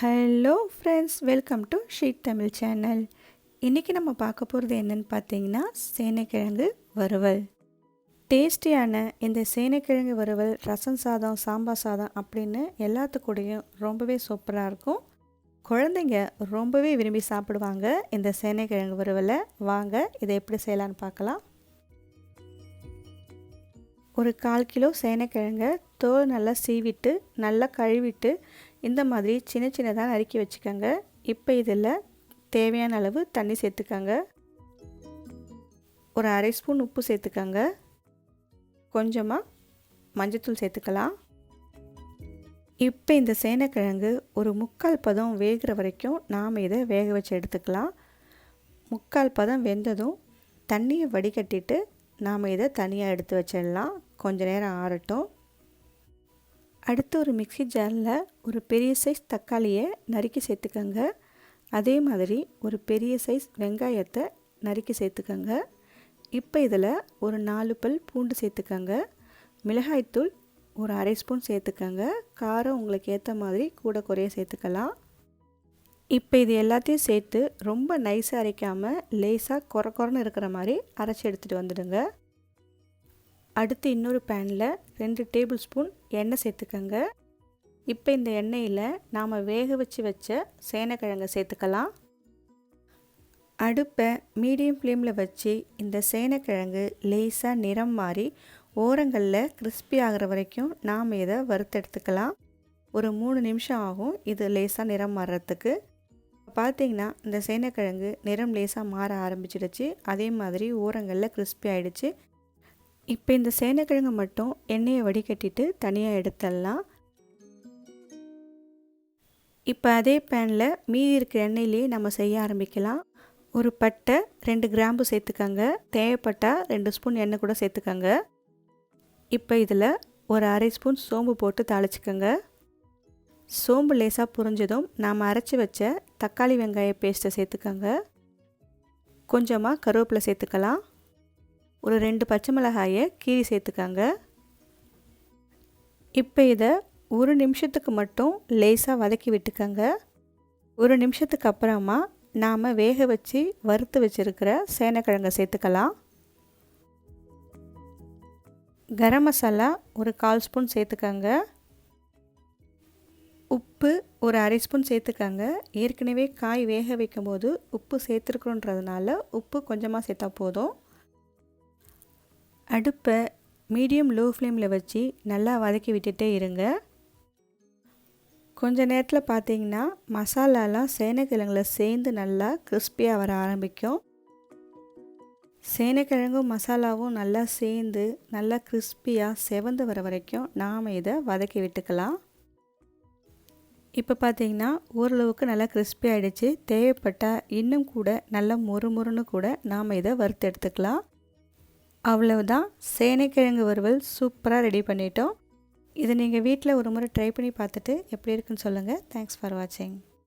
Hello friends, welcome to sheet Tamil channel. இன்றைக்கி நம்ம பார்க்க போகிறது என்னென்னு பார்த்தீங்கன்னா சேனைக்கிழங்கு வறுவல். டேஸ்டியான இந்த சேனைக்கிழங்கு வறுவல் ரசம் சாதம், சாம்பார் சாதம் அப்படின்னு எல்லாத்துக்கூடையும் ரொம்பவே சூப்பராக இருக்கும். குழந்தைங்க ரொம்பவே விரும்பி சாப்பிடுவாங்க இந்த சேனைக்கிழங்கு வறுவலை. வாங்க இதை எப்படி செய்யலான்னு பார்க்கலாம். ஒரு 1/4 கிலோ சேனைக்கிழங்கை தோல் நல்லா சீவிட்டு நல்லா கழுவிட்டு இந்த மாதிரி சின்ன சின்னதாக நறுக்கி வச்சுக்கோங்க. இப்போ இதில் தேவையான அளவு தண்ணி சேர்த்துக்கோங்க. ஒரு 1/2 ஸ்பூன் உப்பு சேர்த்துக்கோங்க. கொஞ்சமாக மஞ்சத்தூள் சேர்த்துக்கலாம். இப்போ இந்த சேனைக்கிழங்கு ஒரு 3/4 பதம் வேகிற வரைக்கும் நாம் இதை வேக வச்சு எடுத்துக்கலாம். 3/4 பதம் வெந்ததும் தண்ணியை வடிகட்டிட்டு நாம் இதை தனியாக எடுத்து வச்சிடலாம். கொஞ்ச நேரம் ஆறட்டும். அடுத்து ஒரு மிக்ஸி ஜாரில் ஒரு பெரிய சைஸ் தக்காளியை நறுக்கி சேர்த்துக்கோங்க. அதே மாதிரி ஒரு பெரிய சைஸ் வெங்காயத்தை நறுக்கி சேர்த்துக்கோங்க. இப்போ இதில் ஒரு 4 பல் பூண்டு சேர்த்துக்கோங்க. மிளகாய்த்தூள் ஒரு 1/2 ஸ்பூன் சேர்த்துக்கோங்க. காரம் உங்களுக்கு ஏற்ற மாதிரி கூட குறைய சேர்த்துக்கலாம். இப்போ இது எல்லாத்தையும் சேர்த்து ரொம்ப நைஸாக அரைக்காமல் லேசாக கொரன்னு இருக்கிற மாதிரி அரைச்சி எடுத்துகிட்டு வந்துடுங்க. அடுத்து இன்னொரு பேனில் 2 டேபிள் ஸ்பூன் எண்ணெய் சேர்த்துக்கோங்க. இப்போ இந்த எண்ணெயில் நாம் வேக வச்ச சேனைக்கிழங்கை சேர்த்துக்கலாம். அடுப்பை மீடியம் ஃப்ளேமில் வச்சு இந்த சேனைக்கிழங்கு லேசாக நிறம் மாறி ஓரங்களில் கிறிஸ்பி ஆகிற வரைக்கும் நாம் இதை வறுத்தெடுத்துக்கலாம். ஒரு 3 நிமிஷம் ஆகும் இது லேசாக நிறம் மாறுறதுக்கு. பார்த்திங்கன்னா இந்த சேனைக்கிழங்கு நிறம் லேசாக மாற ஆரம்பிச்சிடுச்சு. அதே மாதிரி ஓரங்களில் கிறிஸ்பி ஆகிடுச்சு. இப்போ இந்த சேனைக்கிழங்கு மட்டும் எண்ணெயை வடிகட்டிட்டு தனியாக எடுத்துடலாம். இப்போ அதே பேனில் மீதி இருக்கிற எண்ணெயிலேயே நம்ம செய்ய ஆரம்பிக்கலாம். ஒரு பட்டை 2 கிராம்பு சேர்த்துக்கோங்க. தேவைப்பட்டால் 2 ஸ்பூன் எண்ணெய் கூட சேர்த்துக்கோங்க. இப்போ இதில் ஒரு 1/2 ஸ்பூன் சோம்பு போட்டு தாளிச்சிக்கோங்க. சோம்பு லேசாக புரிஞ்சதும் நாம் அரைச்சி வச்ச தக்காளி வெங்காய பேஸ்ட்டை சேர்த்துக்கோங்க. கொஞ்சமாக கருவேப்பிலை சேர்த்துக்கலாம். ஒரு 2 பச்சை மிளகாயை கீறி சேர்த்துக்கோங்க. இப்போ இதை 1 நிமிஷத்துக்கு மட்டும் லேசாக வதக்கி விட்டுக்கோங்க. 1 நிமிஷத்துக்கு அப்புறமா நாம் வேக வச்சு வறுத்து வச்சுருக்கிற சேனைக்கிழங்கை சேர்த்துக்கலாம். கரம் மசாலா ஒரு 1/4 ஸ்பூன் சேர்த்துக்கோங்க. உப்பு ஒரு 1/2 ஸ்பூன் சேர்த்துக்கோங்க. ஏற்கனவே காய் வேக வைக்கும் போது உப்பு சேர்த்துருக்குறோன்றதுனால உப்பு கொஞ்சமாக சேர்த்தா போதும். அடுப்பை மீடியம் லோ ஃப்ளேமில் வச்சு நல்லா வதக்கி விட்டுட்டே இருங்க. கொஞ்ச நேரத்தில் பார்த்தீங்கன்னா மசாலாலாம் சேனைக்கிழங்குல சேர்ந்து நல்லா கிறிஸ்பியாக வர ஆரம்பிக்கும். சேனைக்கிழங்கும் மசாலாவும் நல்லா சேர்ந்து நல்லா கிறிஸ்பியாக செவந்து வர வரைக்கும் நாம் இதை வதக்கி விட்டுக்கலாம். இப்போ பார்த்தீங்கன்னா ஓரளவுக்கு நல்லா கிறிஸ்பி ஆகிடுச்சு. தேவைப்பட்டால் இன்னும் கூட நல்லா மொறுமொறுன்னு கூட நாம் இதை வறுத்து எடுத்துக்கலாம். அவ்வளவுதான், சேனைக்கிழங்கு வறுவல் சூப்பராக ரெடி பண்ணிட்டோம். இதை நீங்கள் வீட்டில் ஒரு முறை ட்ரை பண்ணி பார்த்துட்டு எப்படி இருக்குன்னு சொல்லுங்கள். தேங்க்ஸ் ஃபார் வாட்சிங்.